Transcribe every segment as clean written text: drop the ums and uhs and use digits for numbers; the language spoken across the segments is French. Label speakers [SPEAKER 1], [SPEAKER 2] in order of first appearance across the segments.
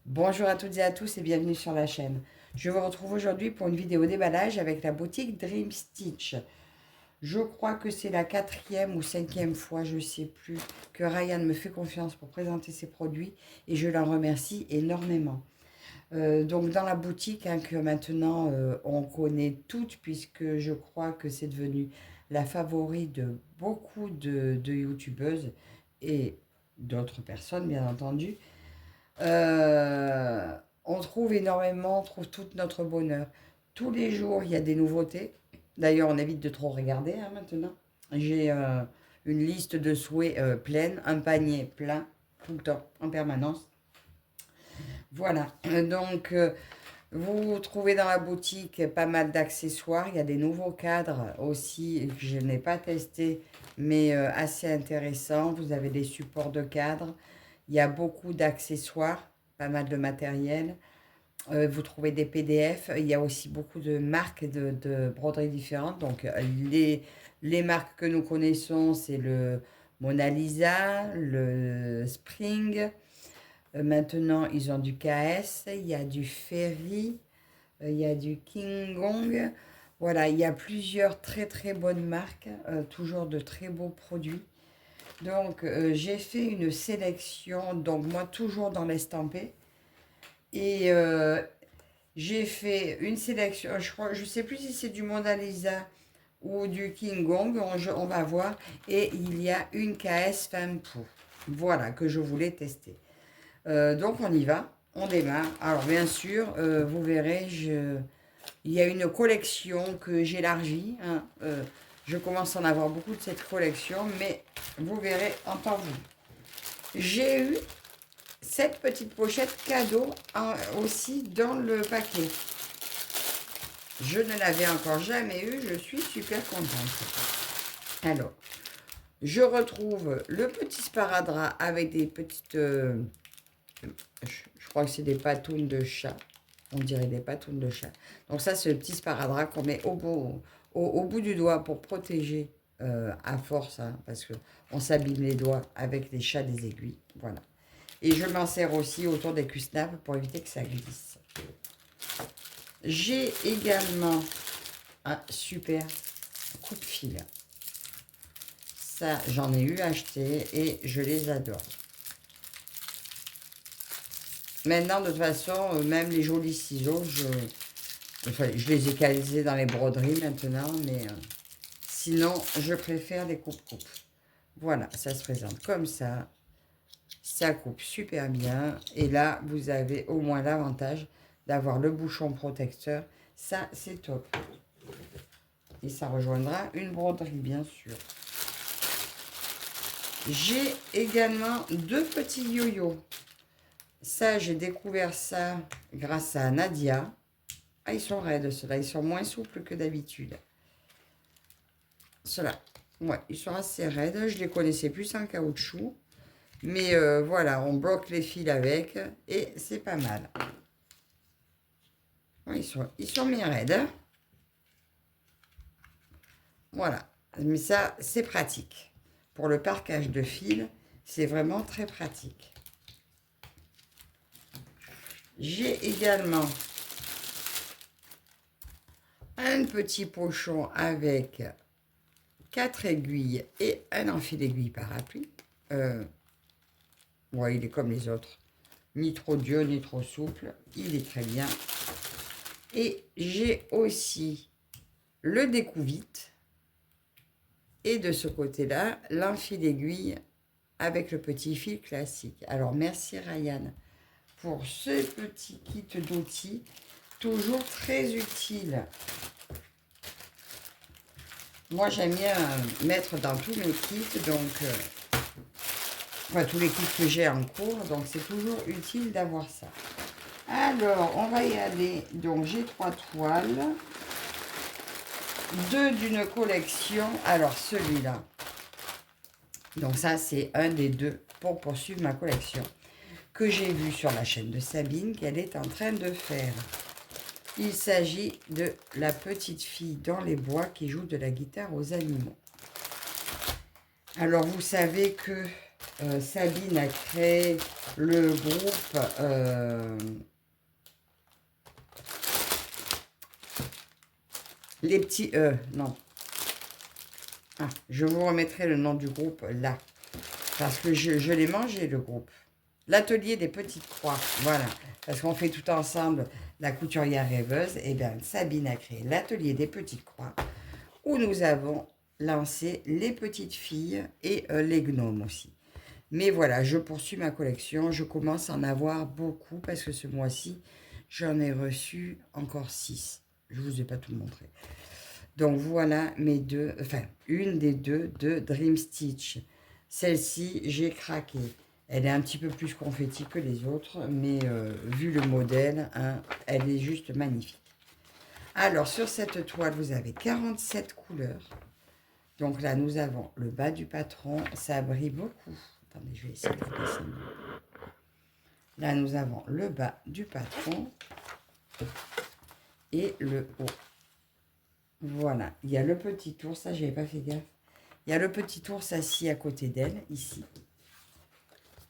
[SPEAKER 1] Bonjour à toutes et à tous et bienvenue sur la chaîne. Je vous retrouve aujourd'hui pour une vidéo déballage avec la boutique Dream Stitch. Je crois que c'est la 4e ou 5e fois, je ne sais plus, que Ryan me fait confiance pour présenter ses produits et je l'en remercie énormément. Donc dans la boutique que maintenant on connaît toutes puisque je crois que c'est devenu la favorite de beaucoup de youtubeuses et d'autres personnes bien entendu. Euh, on trouve énormément, on trouve tout notre bonheur. Tous les jours, il y a des nouveautés. D'ailleurs, on évite de trop regarder maintenant. J'ai une liste de souhaits pleine, un panier plein, tout le temps, en permanence. Voilà. Donc, vous trouvez dans la boutique pas mal d'accessoires. Il y a des nouveaux cadres aussi que je n'ai pas testés, mais assez intéressants. Vous avez des supports de cadres. Il y a beaucoup d'accessoires, pas mal de matériel. Vous trouvez des PDF. Il y a aussi beaucoup de marques de broderies différentes. Donc, les marques que nous connaissons, c'est le Mona Lisa, le Spring. Maintenant, ils ont du KS, il y a du Ferry, il y a du King Gong. Voilà, il y a plusieurs très très bonnes marques, toujours de très beaux produits. Donc, j'ai fait une sélection, donc moi toujours dans l'estampé. Et j'ai fait une sélection, je crois, je sais plus si c'est du Mona Lisa ou du King Gong, on va voir. Et il y a une KS Femme Pou, voilà, que je voulais tester. Donc on y va, on démarre. Alors bien sûr, vous verrez, il y a une collection que j'élargis. Je commence à en avoir beaucoup de cette collection, mais vous verrez en temps voulu. J'ai eu cette petite pochette cadeau aussi dans le paquet. Je ne l'avais encore jamais eu, je suis super contente. Alors, je retrouve le petit sparadrap avec des petites... je crois que c'est des patounes de chat. On dirait des patounes de chat. Donc ça, c'est le petit sparadrap qu'on met au bout du doigt pour protéger à force, parce qu'on s'abîme les doigts avec les chats des aiguilles. Voilà. Et je m'en sers aussi autour des cuisses-nappes pour éviter que ça glisse. J'ai également un super coupe-fil. Ça, j'en ai eu acheté et je les adore. Maintenant, de toute façon, même les jolis ciseaux, je les ai calés dans les broderies maintenant, mais sinon, je préfère les coupe-coupe. Voilà, ça se présente comme ça. Ça coupe super bien. Et là, vous avez au moins l'avantage d'avoir le bouchon protecteur. Ça, c'est top. Et ça rejoindra une broderie, bien sûr. J'ai également deux petits yo-yo. Ça, j'ai découvert ça grâce à Nadia. Ah, ils sont raides, ceux-là. Ils sont moins souples que d'habitude. Ceux-là, ouais, ils sont assez raides. Je les connaissais plus en caoutchouc. Mais voilà, on bloque les fils avec et c'est pas mal. Ouais, ils sont bien raides. Hein. Voilà. Mais ça, c'est pratique. Pour le parquage de fils, c'est vraiment très pratique. J'ai également un petit pochon avec 4 aiguilles et un enfil d'aiguille parapluie. Ouais, il est comme les autres. Ni trop dur, ni trop souple. Il est très bien. Et j'ai aussi le découvite. Et de ce côté-là, l'enfil d'aiguille avec le petit fil classique. Alors, merci Ryan pour ce petit kit d'outils. Toujours très utile. Moi, j'aime bien mettre dans tous mes kits, donc... enfin, tous les kits que j'ai en cours, donc c'est toujours utile d'avoir ça. Alors, on va y aller. Donc, j'ai 3 toiles. 2 d'une collection. Alors, celui-là. Donc, ça, c'est un des 2 pour poursuivre ma collection. Que j'ai vu sur la chaîne de Sabine qu'elle est en train de faire. Il s'agit de la petite fille dans les bois qui joue de la guitare aux animaux. Alors, vous savez que Sabine a créé le groupe les petits non. Ah, je vous remettrai le nom du groupe là. Parce que je l'ai mangé, le groupe. L'atelier des petites croix. Voilà. Parce qu'on fait tout ensemble la couturière rêveuse. Et bien, Sabine a créé l'atelier des petites croix. Où nous avons lancé les petites filles et les gnomes aussi. Mais voilà, je poursuis ma collection. Je commence à en avoir beaucoup parce que ce mois-ci, j'en ai reçu encore 6. Je ne vous ai pas tout montré. Donc voilà mes deux, enfin une des deux de Dream Stitch. Celle-ci, j'ai craqué. Elle est un petit peu plus confetti que les autres, mais vu le modèle, hein, elle est juste magnifique. Alors sur cette toile, vous avez 47 couleurs. Donc là, nous avons le bas du patron. Ça brille beaucoup. Attendez, je vais essayer de descendre. Là, nous avons le bas du patron et le haut. Voilà. Il y a le petit ours. Ça, j'avais pas fait gaffe. Il y a le petit ours assis à côté d'elle, ici.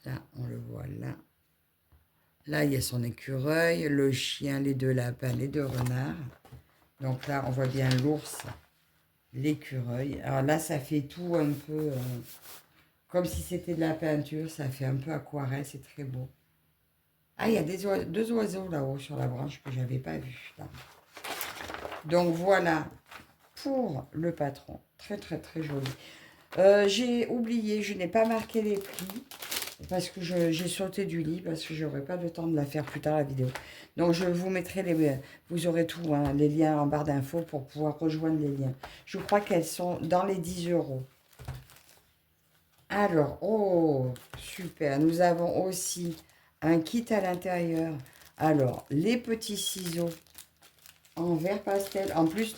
[SPEAKER 1] Là, on le voit là. Là, il y a son écureuil, le chien, les deux lapins, les deux renards. Donc là, on voit bien l'ours, l'écureuil. Alors là, ça fait tout un peu... comme si c'était de la peinture, ça fait un peu aquarelle, c'est très beau. Ah, il y a deux oiseaux là-haut sur la branche que je n'avais pas vu. Là. Donc voilà pour le patron. Très très très joli. J'ai oublié, je n'ai pas marqué les prix parce que j'ai sauté du lit parce que j'aurai pas le temps de la faire plus tard la vidéo. Donc je vous mettrai vous aurez tout, hein, les liens en barre d'infos pour pouvoir rejoindre les liens. Je crois qu'elles sont dans les 10 €. Alors, oh, super. Nous avons aussi un kit à l'intérieur. Alors, les petits ciseaux en vert pastel. En plus,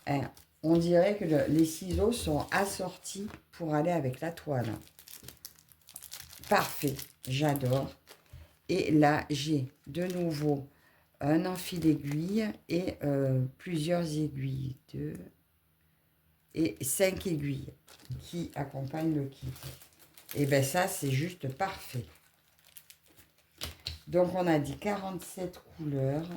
[SPEAKER 1] hein, on dirait que les ciseaux sont assortis pour aller avec la toile. Parfait, j'adore. Et là, j'ai de nouveau un enfil aiguille et plusieurs aiguilles. 2 et 5 aiguilles qui accompagnent le kit. Et bien ça, c'est juste parfait. Donc, on a dit 47 couleurs.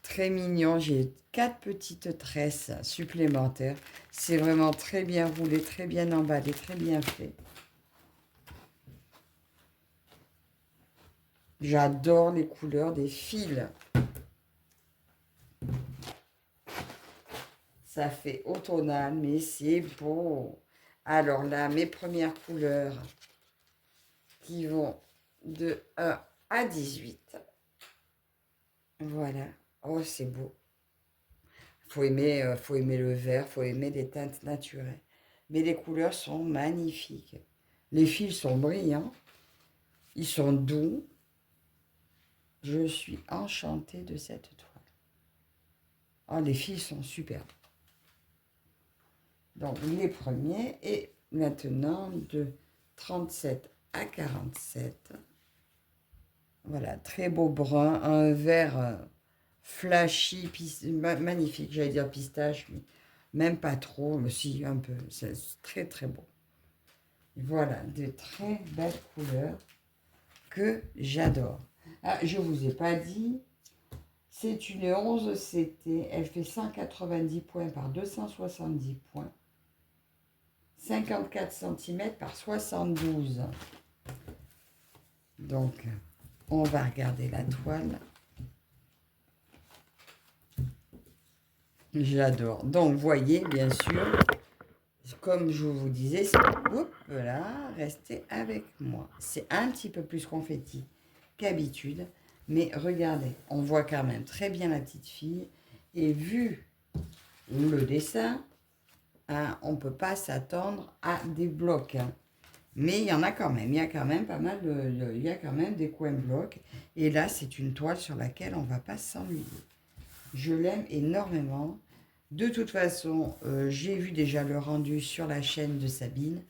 [SPEAKER 1] Très mignon. J'ai 4 petites tresses supplémentaires. C'est vraiment très bien roulé, très bien emballé, très bien fait. J'adore les couleurs des fils. Ça fait automnal, mais c'est beau. Alors là, mes premières couleurs qui vont de 1 à 18. Voilà. Oh, c'est beau. Faut aimer le vert, faut aimer les teintes naturelles. Mais les couleurs sont magnifiques. Les fils sont brillants. Ils sont doux. Je suis enchantée de cette toile. Oh, les fils sont superbes. Donc, les premiers. Et maintenant, de 37 à 47. Voilà, très beau brun. Un vert flashy, magnifique. J'allais dire pistache, mais même pas trop. Mais si, un peu. C'est très, très beau. Voilà, de très belles couleurs que j'adore. Ah, je ne vous ai pas dit, c'est une 11 CT. Elle fait 190 points par 270 points. 54 cm par 72. Donc, on va regarder la toile. J'adore. Donc, voyez, bien sûr, comme je vous disais, là, restez avec moi. C'est un petit peu plus confetti qu'habitude. Mais regardez, on voit quand même très bien la petite fille. Et vu le dessin, hein, on ne peut pas s'attendre à des blocs. Hein. Mais il y en a quand même. Il y a quand même pas mal il y a quand même des coins blocs. Et là, c'est une toile sur laquelle on ne va pas s'ennuyer. Je l'aime énormément. De toute façon, j'ai vu déjà le rendu sur la chaîne de Sabine.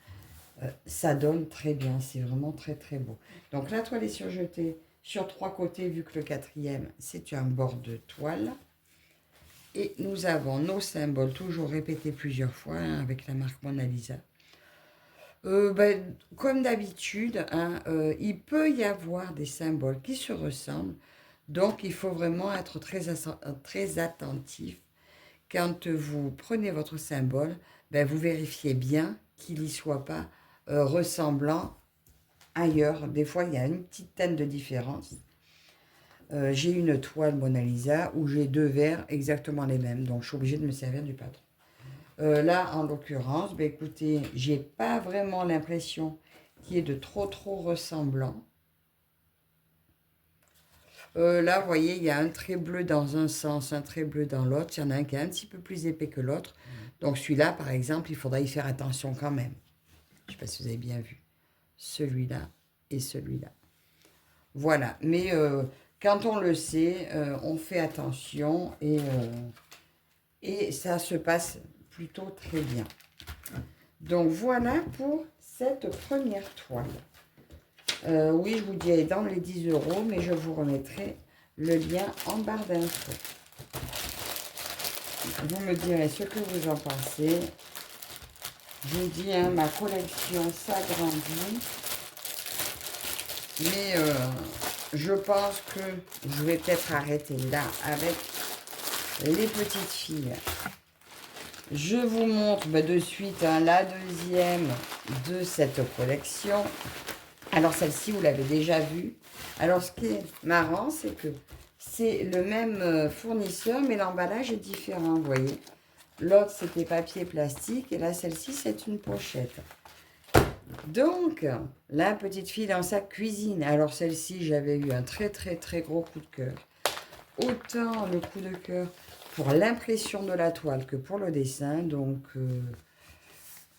[SPEAKER 1] Ça donne très bien. C'est vraiment très, très beau. Donc, la toile est surjetée sur 3 côtés, vu que le 4e, c'est un bord de toile. Et nous avons nos symboles, toujours répétés plusieurs fois, hein, avec la marque Mona Lisa. Comme d'habitude, hein, il peut y avoir des symboles qui se ressemblent. Donc, il faut vraiment être très attentif. Quand vous prenez votre symbole, vous vérifiez bien qu'il n'y soit pas ressemblant ailleurs. Des fois, il y a une petite teinte de différence. J'ai une toile Mona Lisa où j'ai deux verres exactement les mêmes. Donc, je suis obligée de me servir du patron. Là, en l'occurrence, écoutez, j'ai pas vraiment l'impression qu'il y ait de trop ressemblant. Là, vous voyez, il y a un trait bleu dans un sens, un trait bleu dans l'autre. Il y en a un qui est un petit peu plus épais que l'autre. Donc celui-là, par exemple, il faudra y faire attention quand même. Je ne sais pas si vous avez bien vu. Celui-là et celui-là. Voilà. Mais quand on le sait, on fait attention et ça se passe plutôt très bien. Donc voilà pour cette première toile. Oui, je vous dis, elle est dans les 10 €, mais je vous remettrai le lien en barre d'infos. Vous me direz ce que vous en pensez. Je vous dis, hein, ma collection s'agrandit. Mais je pense que je vais peut-être arrêter là avec les petites filles. Je vous montre de suite la deuxième de cette collection. Alors celle-ci, vous l'avez déjà vue. Alors ce qui est marrant, c'est que c'est le même fournisseur, mais l'emballage est différent, vous voyez. L'autre, c'était papier plastique, et là, celle-ci, c'est une pochette. Donc, la petite fille dans sa cuisine. Alors celle-ci, j'avais eu un très gros coup de cœur. Autant le coup de cœur pour l'impression de la toile que pour le dessin. Donc,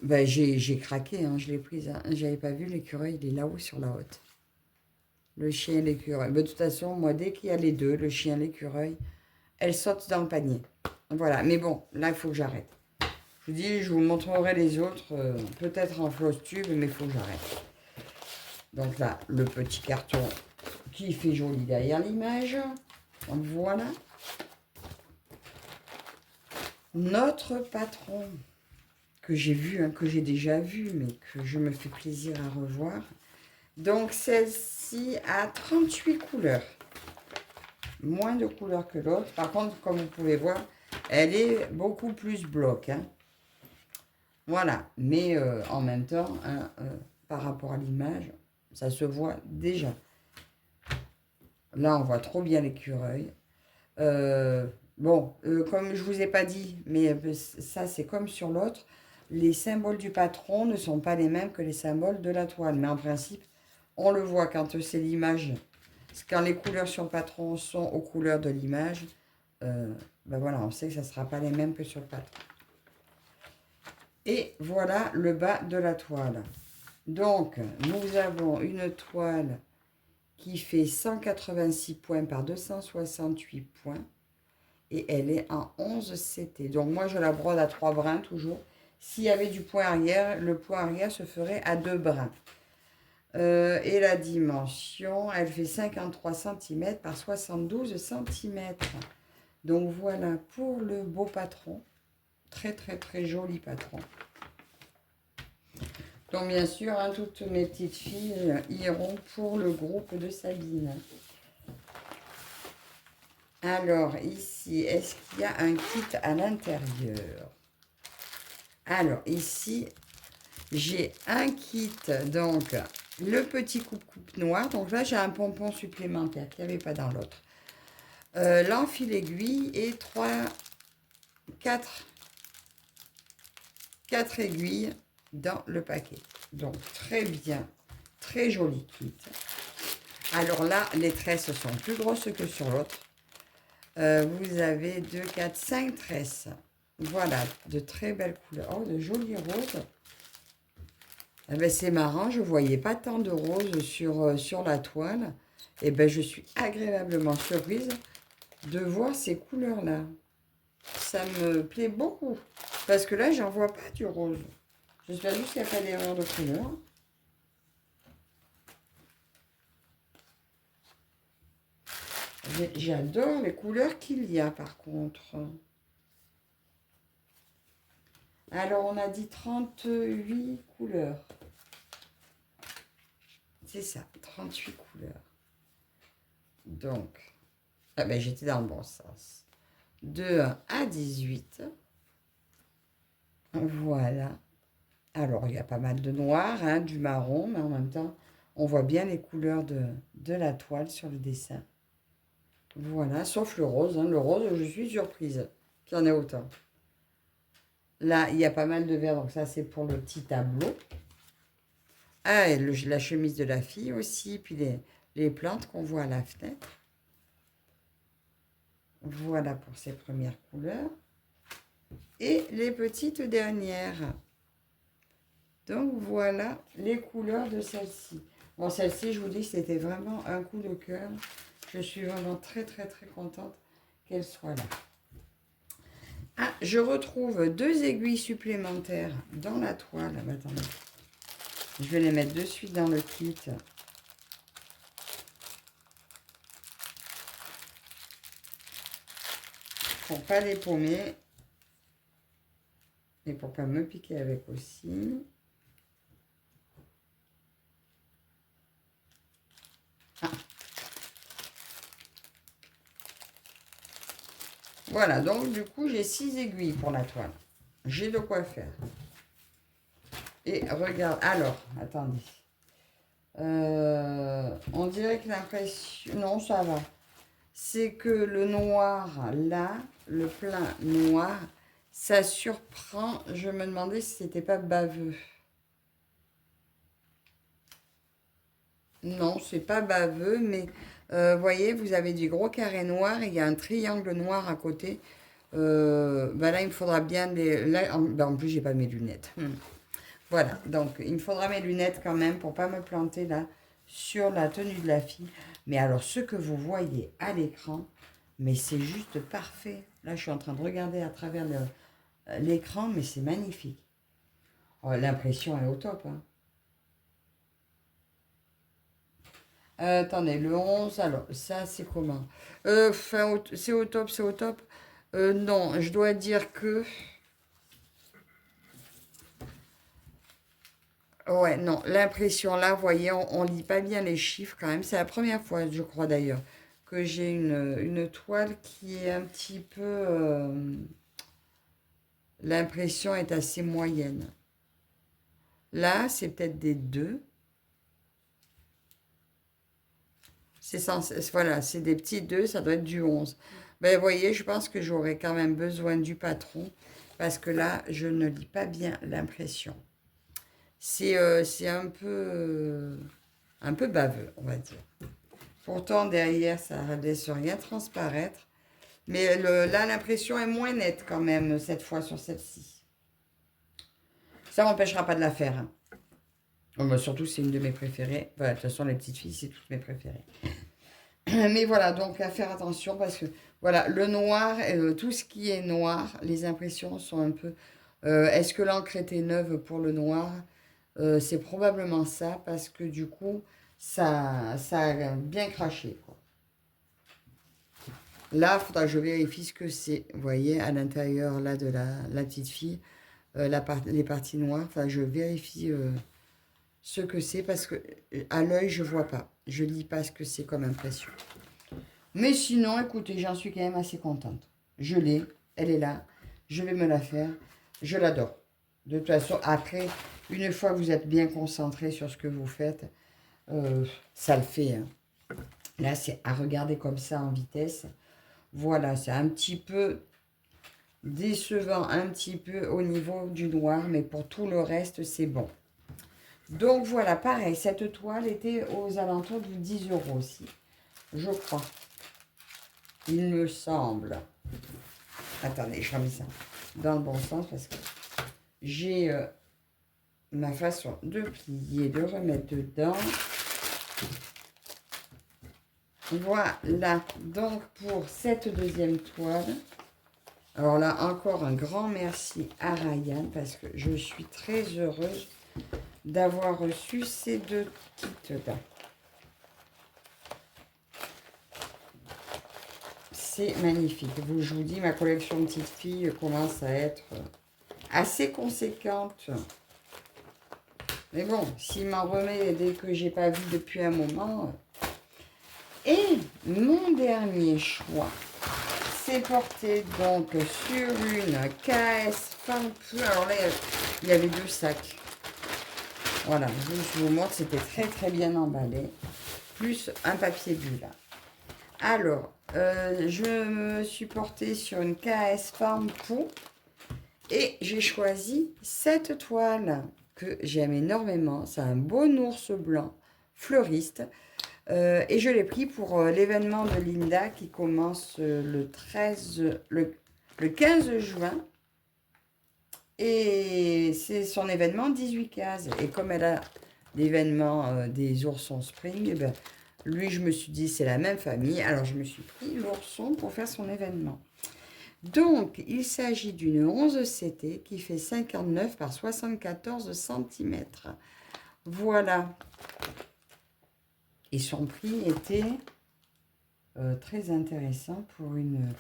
[SPEAKER 1] j'ai craqué, hein, je l'ai prise. Hein. J'avais pas vu l'écureuil, il est là-haut sur la haute. Le chien et l'écureuil. De toute façon, moi, dès qu'il y a les deux, le chien et l'écureuil, elle saute dans le panier. Voilà, mais bon, là, il faut que j'arrête. Je vous dis, je vous montrerai les autres, peut-être en floss tube, mais il faut que j'arrête. Donc là, le petit carton qui fait joli derrière l'image. Voilà. Notre patron, que j'ai vu, hein, que j'ai déjà vu, mais que je me fais plaisir à revoir. Donc celle-ci a 38 couleurs. Moins de couleurs que l'autre. Par contre, comme vous pouvez voir, elle est beaucoup plus bloc. Hein. Voilà. Mais en même temps, hein, par rapport à l'image, ça se voit déjà. Là, on voit trop bien l'écureuil. Comme je ne vous ai pas dit, mais ça, c'est comme sur l'autre. Les symboles du patron ne sont pas les mêmes que les symboles de la toile. Mais en principe, on le voit quand c'est l'image. Quand les couleurs sur le patron sont aux couleurs de l'image, voilà, on sait que ça ne sera pas les mêmes que sur le patron. Et voilà le bas de la toile. Donc, nous avons une toile qui fait 186 points par 268 points. Et elle est en 11 CT. Donc, moi, je la brode à 3 brins toujours. S'il y avait du point arrière, le point arrière se ferait à 2 brins. Et la dimension, elle fait 53 cm par 72 cm. Donc, voilà pour le beau patron. Très joli patron. Donc, bien sûr, hein, toutes mes petites filles iront pour le groupe de Sabine. Alors, ici, est-ce qu'il y a un kit à l'intérieur? Alors, ici, j'ai un kit, donc, le petit coupe-coupe noir. Donc là, j'ai un pompon supplémentaire qu'il n'y avait pas dans l'autre. L'enfil aiguille et 4 aiguilles dans le paquet. Donc, très bien, très joli kit. Alors là, les tresses sont plus grosses que sur l'autre. Vous avez 2, 4, 5 tresses. Voilà, de très belles couleurs. Oh, de jolis roses. Eh ben, c'est marrant, je ne voyais pas tant de roses sur la toile. Et ben, je suis agréablement surprise de voir ces couleurs-là. Ça me plaît beaucoup. Parce que là, j'en vois pas du rose. J'espère juste qu'il n'y a pas d'erreur de couleur. J'adore les couleurs qu'il y a, par contre. Alors, on a dit 38 couleurs. C'est ça, 38 couleurs. Donc, ah ben, j'étais dans le bon sens. De 1 à 18. Voilà. Alors, il y a pas mal de noir, hein, du marron, mais en même temps, on voit bien les couleurs de la toile sur le dessin. Voilà, sauf le rose. Hein. Le rose, je suis surprise qu'il y en ait autant. Là, il y a pas mal de vert, donc ça, c'est pour le petit tableau. Ah, et la chemise de la fille aussi, puis les plantes qu'on voit à la fenêtre. Voilà pour ces premières couleurs. Et les petites dernières. Donc, voilà les couleurs de celle-ci. Bon, celle-ci, je vous dis, c'était vraiment un coup de cœur. Je suis vraiment très, très, très contente qu'elle soit là. Ah, je retrouve 2 aiguilles supplémentaires dans la toile. Attendez. Je vais les mettre de suite dans le kit. Pour pas les paumer. Et pour pas me piquer avec aussi. Ah. Voilà, donc du coup, j'ai 6 aiguilles pour la toile. J'ai de quoi faire. Et regarde, alors, attendez. On dirait que l'impression... Non, ça va. C'est que le noir, là, le plein noir, ça surprend. Je me demandais si c'était pas baveux. Non, c'est pas baveux, mais voyez, vous avez du gros carré noir et il y a un triangle noir à côté. Ben là, il me faudra bien des... Là, en plus, j'ai pas mes lunettes. Voilà, donc il me faudra mes lunettes quand même pour pas me planter là sur la tenue de la fille. Mais alors, ce que vous voyez à l'écran, mais c'est juste parfait. Là, je suis en train de regarder à travers l'écran, mais c'est magnifique. Oh, l'impression est au top. Hein. Attendez, le 11, alors, ça, c'est comment c'est au top, c'est au top. Non, je dois dire que... Ouais, non, l'impression là, vous voyez, on lit pas bien les chiffres quand même. C'est la première fois, je crois d'ailleurs, que j'ai une toile qui est un petit peu... l'impression est assez moyenne. Là, c'est peut-être des 2. C'est censé, voilà, c'est des petits 2, ça doit être du 11. Ben, vous voyez, je pense que j'aurais quand même besoin du patron, parce que là, je ne lis pas bien l'impression. C'est un peu baveux, on va dire. Pourtant, derrière, ça ne laisse rien transparaître. Mais là, l'impression est moins nette quand même, cette fois, sur celle-ci. Ça ne m'empêchera pas de la faire. Hein. Oh, bah, surtout, c'est une de mes préférées. Voilà, de toute façon, les petites filles, c'est toutes mes préférées. Mais voilà, donc à faire attention parce que, voilà, le noir, tout ce qui est noir, les impressions sont un peu... Est-ce que l'encre était neuve pour le noir? C'est probablement ça parce que du coup, ça a bien craché, quoi. Là, il faudra que je vérifie ce que c'est. Vous voyez, à l'intérieur là de la petite fille, les parties noires. Enfin, je vérifie ce que c'est parce que à l'œil, je vois pas. Je lis pas ce que c'est comme impression. Mais sinon, écoutez, j'en suis quand même assez contente. Je l'ai, elle est là. Je vais me la faire. Je l'adore. De toute façon, après, une fois que vous êtes bien concentré sur ce que vous faites, ça le fait. Hein. Là, c'est à regarder comme ça en vitesse. Voilà, c'est un petit peu décevant, un petit peu au niveau du noir, mais pour tout le reste, c'est bon. Donc voilà, pareil, cette toile était aux alentours de 10 € aussi, je crois. Il me semble. Attendez, je remets ça dans le bon sens parce que j'ai ma façon de plier, de remettre dedans. Voilà, donc pour cette deuxième toile, alors là encore un grand merci à Ryan parce que je suis très heureuse d'avoir reçu ces 2 kits-là. C'est magnifique. Je vous dis, ma collection de petites filles commence à être assez conséquente. Mais bon, s'il m'en remet dès que j'ai pas vu depuis un moment. Et mon dernier choix, c'est porté donc sur une KS Farmproof. Alors là, il y avait 2 sacs. Voilà, je vous montre, c'était très bien emballé. Plus un papier bulle. Alors, je me suis portée sur une KS Farmproof. Et j'ai choisi cette toile que j'aime énormément. C'est un beau ours blanc fleuriste. Et je l'ai pris pour l'événement de Linda qui commence le 15 juin. Et c'est son événement 18 cases. Et comme elle a l'événement des oursons spring, eh ben, lui, je me suis dit, c'est la même famille. Alors, je me suis pris l'ourson pour faire son événement. Donc, il s'agit d'une 11 CT qui fait 59 par 74 cm. Voilà. Et son prix était très intéressant pour une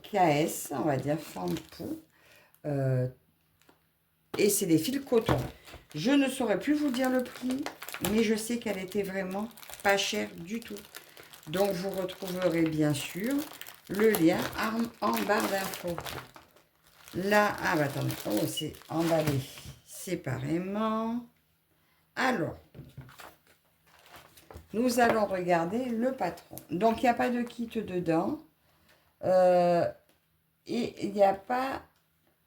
[SPEAKER 1] KS, on va dire, Fampo. Et c'est des fils coton. Je ne saurais plus vous dire le prix, mais je sais qu'elle était vraiment pas chère du tout. Donc, vous retrouverez bien sûr le lien en barre d'infos. Là, ah bah attendez, oh, c'est emballé séparément. Alors, nous allons regarder le patron. Donc, il n'y a pas de kit dedans. Et il n'y a pas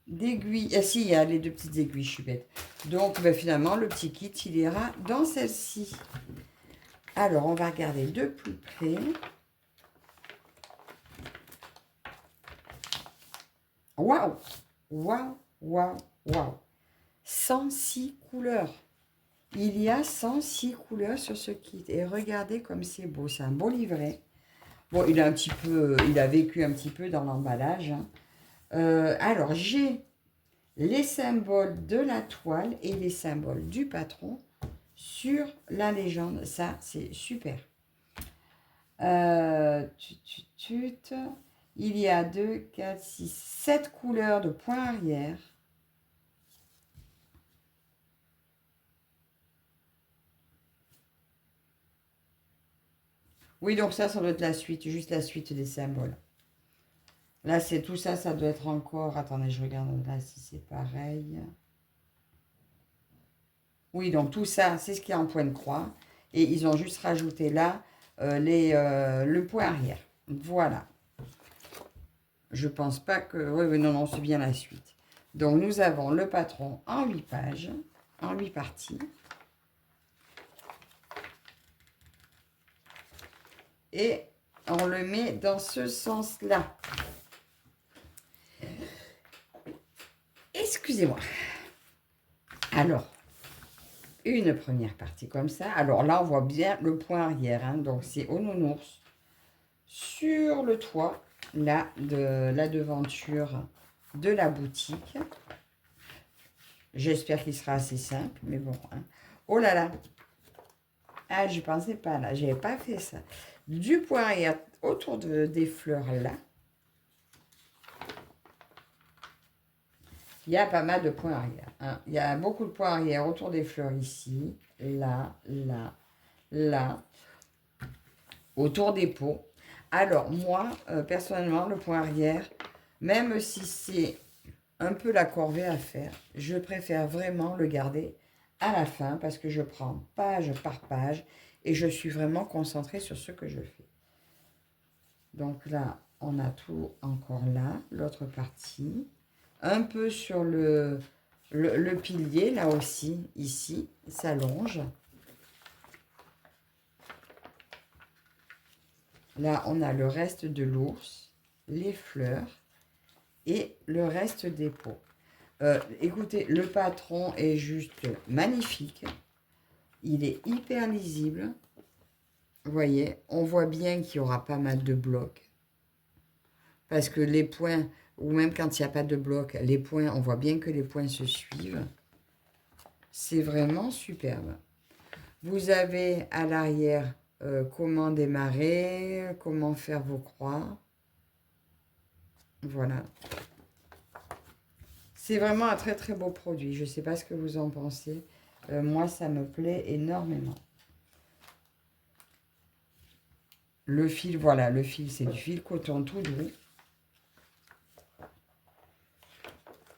[SPEAKER 1] d'aiguille. Ah si, il y a les 2 petites aiguilles, je suis bête. Donc, ben, finalement, le petit kit, il ira dans celle-ci. Alors, on va regarder de plus près. Waouh! Waouh! Waouh! Waouh! 106 couleurs. Il y a 106 couleurs sur ce kit. Et regardez comme c'est beau. C'est un beau livret. Bon, il a vécu un petit peu dans l'emballage. Hein. Alors, j'ai les symboles de la toile et les symboles du patron sur la légende. Ça, c'est super. Il y a 2, 4, 6, 7 couleurs de points arrière. Oui, donc ça doit être la suite, juste la suite des symboles. Là, c'est tout ça, ça doit être encore... Attendez, je regarde là si c'est pareil. Oui, donc tout ça, c'est ce qui est en point de croix. Et ils ont juste rajouté là le point arrière. Voilà. Je pense pas que... Oui, non, non, c'est bien la suite. Donc, nous avons le patron en 8 pages, en 8 parties. Et on le met dans ce sens-là. Excusez-moi. Alors, une première partie comme ça. Alors là, on voit bien le point arrière. Hein, donc, c'est au nounours sur le toit, là, de la devanture de la boutique. J'espère qu'il sera assez simple, mais bon. Hein. Oh là là. Ah, je pensais pas là. J'avais pas fait ça. Du point arrière autour des fleurs là. Il y a pas mal de points arrière. Hein. Il y a beaucoup de points arrière autour des fleurs ici. Là, là, là. Autour des pots. Alors, moi, personnellement, le point arrière, même si c'est un peu la corvée à faire, je préfère vraiment le garder à la fin parce que je prends page par page et je suis vraiment concentrée sur ce que je fais. Donc là, on a tout encore là, l'autre partie. Un peu sur le pilier, là aussi, ici, s'allonge. Là, on a le reste de l'ours, les fleurs et le reste des pots. Écoutez, le patron est juste magnifique. Il est hyper lisible. Vous voyez, on voit bien qu'il y aura pas mal de blocs. Parce que les points, ou même quand il n'y a pas de blocs, les points, on voit bien que les points se suivent. C'est vraiment superbe. Vous avez à l'arrière comment démarrer, comment faire vos croix. Voilà. C'est vraiment un très très beau produit. Je ne sais pas ce que vous en pensez. Moi, ça me plaît énormément. Le fil, voilà, le fil, c'est du fil coton tout doux.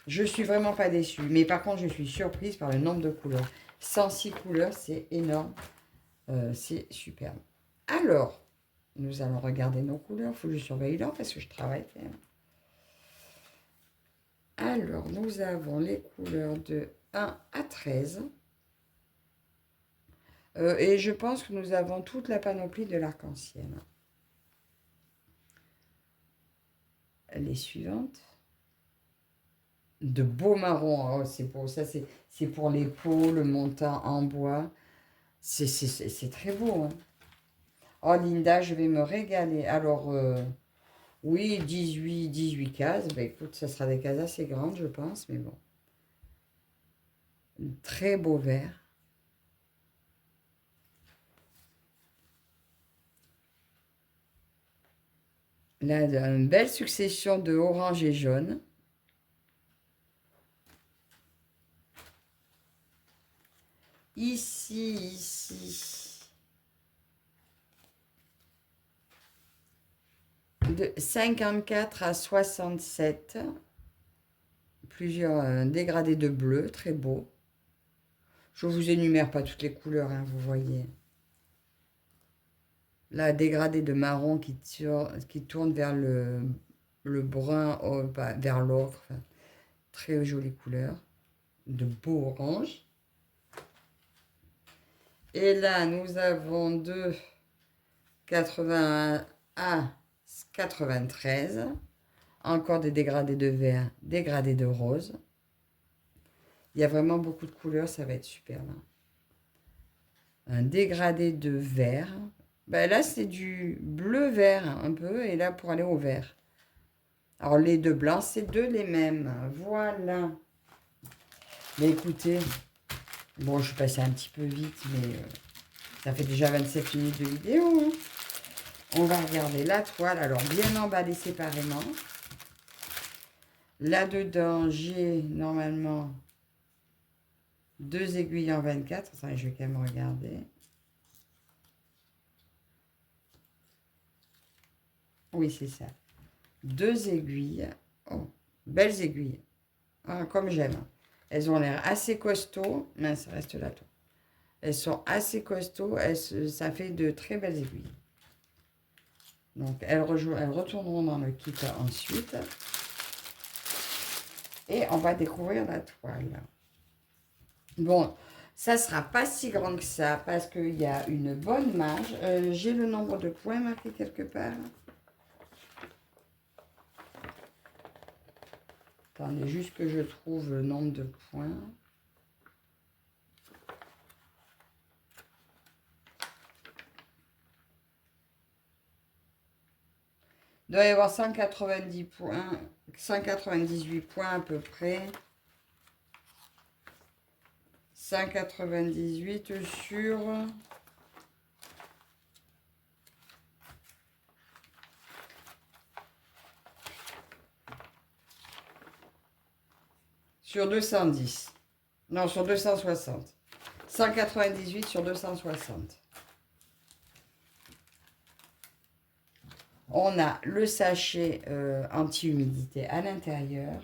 [SPEAKER 1] Je suis vraiment pas déçue. Mais par contre, je suis surprise par le nombre de couleurs. 106 couleurs, c'est énorme. C'est superbe. Alors, nous allons regarder nos couleurs. Il faut que je surveille l'heure parce que je travaille. Alors, nous avons les couleurs de 1 à 13. Et je pense que nous avons toute la panoplie de l'arc-en-ciel. Les suivantes. De beaux marrons. Oh, c'est beau. Ça, c'est pour les pots, le montant en bois. C'est très beau. Hein. Oh, Linda, je vais me régaler. Alors, oui, 18 cases. Ben, écoute, ça sera des cases assez grandes, je pense. Mais bon. Très beau vert. Là, une belle succession de orange et jaune. Ici. De 54 à 67. Plusieurs dégradés de bleu, très beau. Je ne vous énumère pas toutes les couleurs, hein, vous voyez. Là, dégradé de marron qui tourne vers le brun, vers l'ocre. Enfin, très jolie couleur. De beaux oranges. Et là, nous avons de 81 à 93. Encore des dégradés de vert, dégradés de rose. Il y a vraiment beaucoup de couleurs, ça va être superbe. Un dégradé de vert. Ben là, c'est du bleu-vert un peu, et là, pour aller au vert. Alors, les deux blancs, c'est deux les mêmes. Voilà. Mais écoutez, bon, je suis passée un petit peu vite, mais ça fait déjà 27 minutes de vidéo. Hein. On va regarder la toile. Alors, bien emballée séparément. Là-dedans, j'ai normalement 2 aiguilles en 24. Attendez, je vais quand même regarder. Oui, c'est ça. 2 aiguilles. Oh, belles aiguilles. Ah, comme j'aime. Elles ont l'air assez costauds. Mais ça reste là tout. Elles sont assez costauds. Ça fait de très belles aiguilles. Donc, elles retourneront dans le kit ensuite. Et on va découvrir la toile. Bon, ça ne sera pas si grand que ça parce qu'il y a une bonne marge. J'ai le nombre de points marqué quelque part. Attendez, juste que je trouve le nombre de points. Il doit y avoir 190 points, 198 points à peu près. 198 sur 210. Non, sur 260. 198 sur 260. On a le sachet anti-humidité à l'intérieur.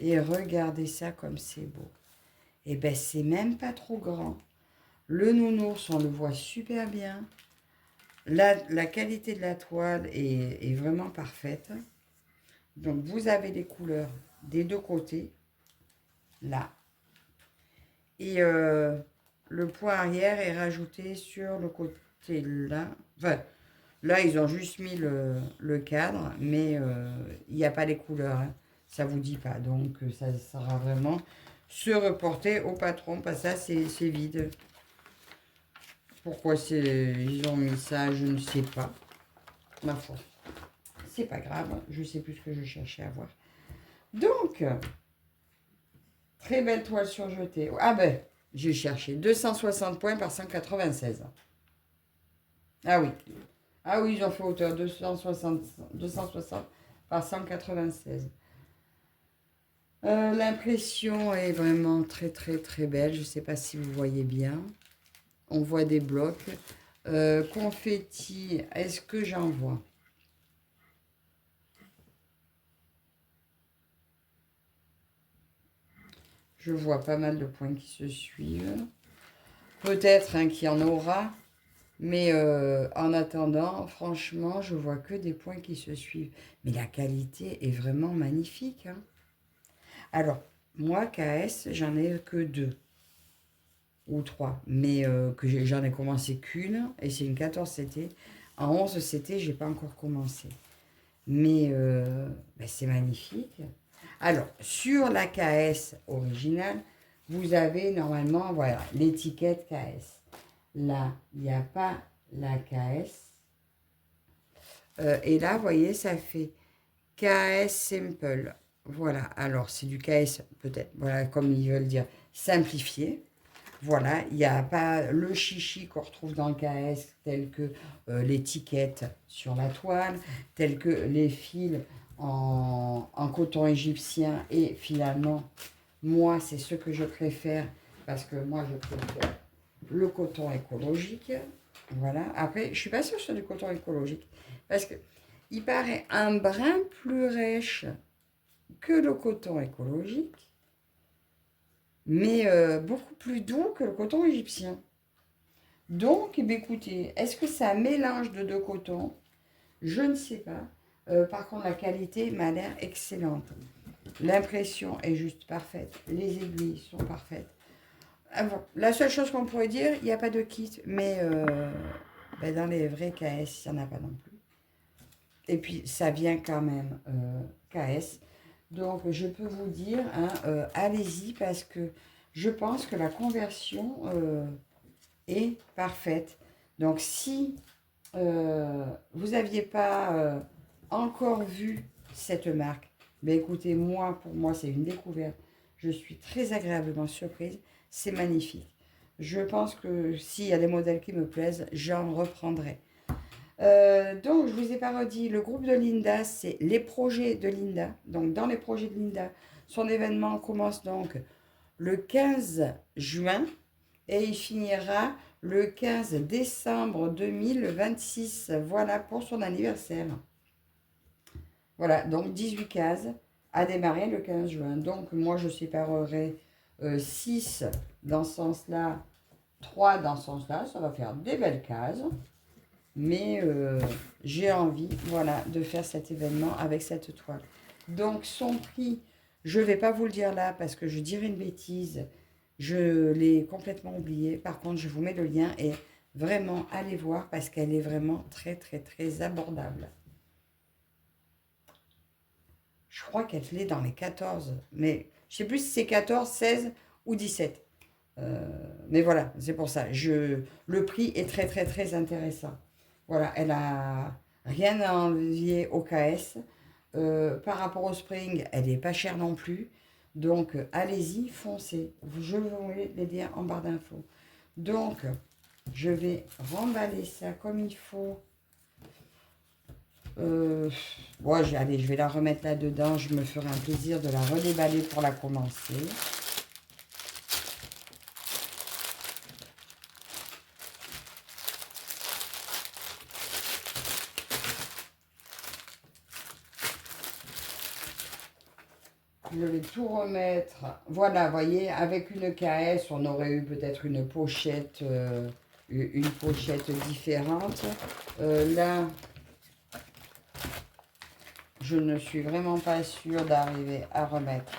[SPEAKER 1] Et regardez ça comme c'est beau. Et bien, c'est même pas trop grand. Le nounours, on le voit super bien. La qualité de la toile est vraiment parfaite. Donc, vous avez les couleurs des deux côtés. Là. Et le point arrière est rajouté sur le côté là. Enfin, là, ils ont juste mis le cadre, mais il n'y a pas les couleurs. Hein. Ça ne vous dit pas. Donc, ça sera vraiment se reporter au patron. Parce que ça, c'est vide. Pourquoi ils ont mis ça, je ne sais pas. Ma foi. C'est pas grave. Je ne sais plus ce que je cherchais à voir. Donc, très belle toile surjetée. Ah ben, j'ai cherché 260 points par 196. Ah oui. Ah oui, ils ont fait hauteur 260 par 196. L'impression est vraiment très très très belle. Je ne sais pas si vous voyez bien. On voit des blocs. Confetti, est-ce que j'en vois? Je vois pas mal de points qui se suivent. Peut-être qu'il y en aura. Mais en attendant, franchement, je vois que des points qui se suivent. Mais la qualité est vraiment magnifique, hein. Alors, moi, KS, j'en ai que 2 ou 3. Mais j'en ai commencé qu'une. Et c'est une 14 CT. En 11 CT, j'ai pas encore commencé. Mais ben, c'est magnifique. Alors, sur la KS originale, vous avez normalement, voilà, l'étiquette KS. Là, il n'y a pas la KS. Et là, vous voyez, ça fait KS Simple. Voilà, alors c'est du KS peut-être, voilà, comme ils veulent dire, simplifié. Voilà, il n'y a pas le chichi qu'on retrouve dans le KS, tel que l'étiquette sur la toile, tel que les fils en coton égyptien. Et finalement, moi, c'est ce que je préfère, parce que moi, je préfère le coton écologique. Voilà. Après, je ne suis pas sûre sur du coton écologique. Parce que il paraît un brin plus rêche que le coton écologique, mais beaucoup plus doux que le coton égyptien. Donc, eh bien, écoutez, est-ce que c'est un mélange de deux cotons? Je ne sais pas. Par contre, la qualité m'a l'air excellente. L'impression est juste parfaite. Les aiguilles sont parfaites. Ah bon, la seule chose qu'on pourrait dire, il n'y a pas de kit, mais ben dans les vrais KS, il n'y en a pas non plus. Et puis, ça vient quand même KS. Donc, je peux vous dire, hein, allez-y parce que je pense que la conversion est parfaite. Donc, si vous n'aviez pas encore vu cette marque, ben écoutez, moi, pour moi, c'est une découverte. Je suis très agréablement surprise. C'est magnifique. Je pense que s'il y a des modèles qui me plaisent, j'en reprendrai. Donc, je vous ai pas redit, le groupe de Linda, c'est les projets de Linda. Donc, dans les projets de Linda, son événement commence donc le 15 juin et il finira le 15 décembre 2026. Voilà pour son anniversaire. Voilà, donc 18 cases à démarrer le 15 juin. Donc, moi, je séparerai 6 dans ce sens-là, 3 dans ce sens-là. Ça va faire des belles cases. Mais j'ai envie, voilà, de faire cet événement avec cette toile. Donc, son prix, je ne vais pas vous le dire là parce que je dirais une bêtise. Je l'ai complètement oublié. Par contre, je vous mets le lien et vraiment, allez voir parce qu'elle est vraiment très, très, très abordable. Je crois qu'elle est dans les 14, mais je ne sais plus si c'est 14, 16 ou 17. Mais voilà, c'est pour ça. Le prix est très, très, très intéressant. Voilà, elle a rien à envier au KS. Par rapport au Spring, elle n'est pas chère non plus. Donc, allez-y, foncez. Je vais vous les dire en barre d'infos. Donc, je vais remballer ça comme il faut. Allez, je vais la remettre là-dedans. Je me ferai un plaisir de la redéballer pour la commencer. Je vais tout remettre. Voilà, vous voyez, avec une KS, on aurait eu peut-être une pochette différente. Là, je ne suis vraiment pas sûre d'arriver à remettre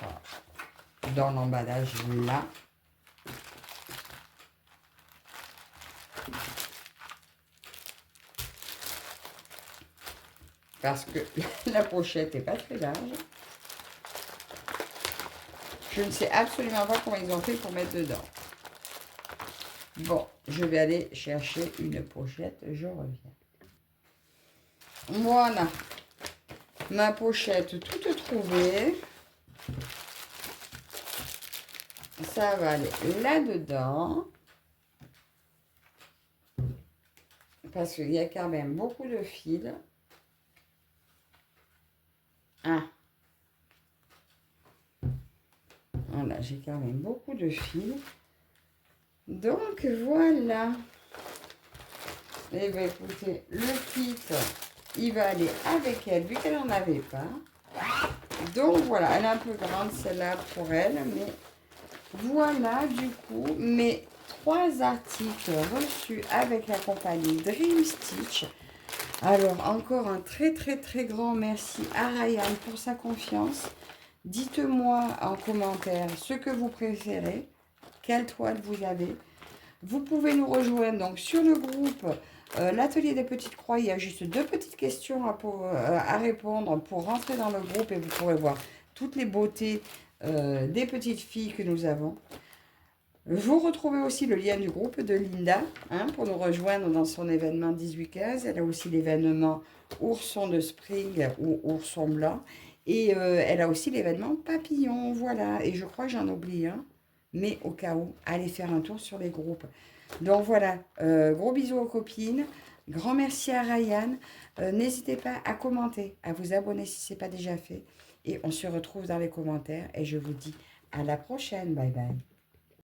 [SPEAKER 1] dans l'emballage là. Parce que la pochette n'est pas très large. Je ne sais absolument pas comment ils ont fait pour mettre dedans. Bon, je vais aller chercher une pochette. Je reviens. Voilà. Ma pochette toute trouvée. Ça va aller là-dedans. Parce qu'il y a quand même beaucoup de fils. Ah. j'ai quand même beaucoup de fils. Donc, voilà. Et bien, écoutez, le kit, il va aller avec elle, vu qu'elle n'en avait pas. Donc, voilà, elle est un peu grande, celle-là, pour elle. Mais voilà, du coup, mes 3 articles reçus avec la compagnie Dream Stitch. Alors, encore un très, très, très grand merci à Ryan pour sa confiance. Dites-moi en commentaire ce que vous préférez, quelle toile vous avez. Vous pouvez nous rejoindre donc sur le groupe l'atelier des petites croix. Il y a juste 2 petites questions à répondre pour rentrer dans le groupe et vous pourrez voir toutes les beautés des petites filles que nous avons. Vous retrouvez aussi le lien du groupe de Linda pour nous rejoindre dans son événement 18-15. Elle a aussi l'événement Ourson de Spring ou Ourson Blanc. Et elle a aussi l'événement Papillon. Voilà. Et je crois que j'en oublie un. Mais au cas où, allez faire un tour sur les groupes. Donc voilà. Gros bisous aux copines. Grand merci à Ryan. N'hésitez pas à commenter, à vous abonner si ce n'est pas déjà fait. Et on se retrouve dans les commentaires. Et je vous dis à la prochaine. Bye bye.